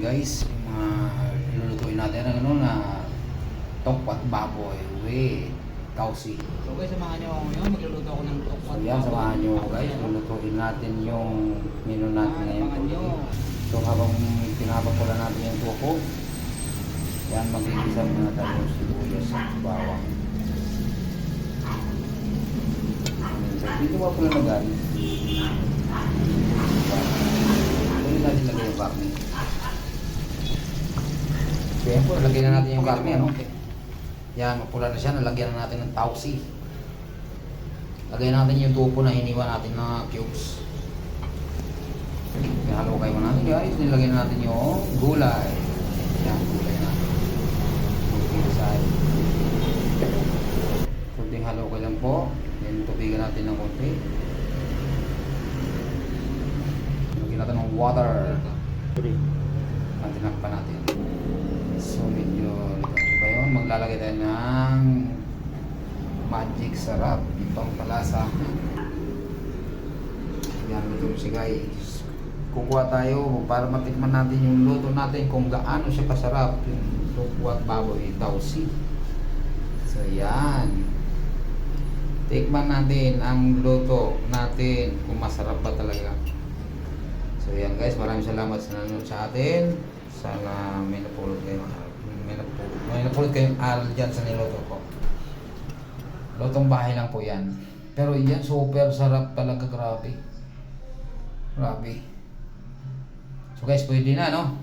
guys, yung mga lulutuin natin ng ano na tokwa at baboy with kausi. So guys, samahan nyo ako ngayon. Magluluto ako ng tokwa. So yan, samahan nyo guys, lulutuin natin yung menu natin ngayon. So habang pinapapula natin yung tuko, yan, mag-iisa muna tayo yung sibuyas at bawang. So dito ba pula na galing? Pwede natin lagay yung karne. Siyempre, lagyan na natin yung karne, ano? Yan, mapula na siya, nalagyan na natin ng tausi. Lagyan natin yung tupo na hiniwa natin na cubes. Halukay mo natin guys, nilagyan natin yung gulay. Yan, gulay natin. Side. Kunting halukay lang po. Then tubigan natin ng konti. Lagyan natin ng water. Tinakpan natin. So medyo ito ba yun? Maglalagay tayo ng magic sarap. Itong palasa. Yan, ito si guys. Kukuha tayo para matikman natin yung luto natin kung gaano siya kasarap. Yung tuko at baboy tausi. So yan. Tikman natin ang luto natin kung masarap ba talaga. So yan guys, maraming salamat sa nanonood sa atin. Sana may napulot kayo. May napulot kayong aral dyan sa niluto ko. Lutong bahay lang po yan. Pero yan, super sarap talaga, grabe. Grabe. So guys, pwede na, no?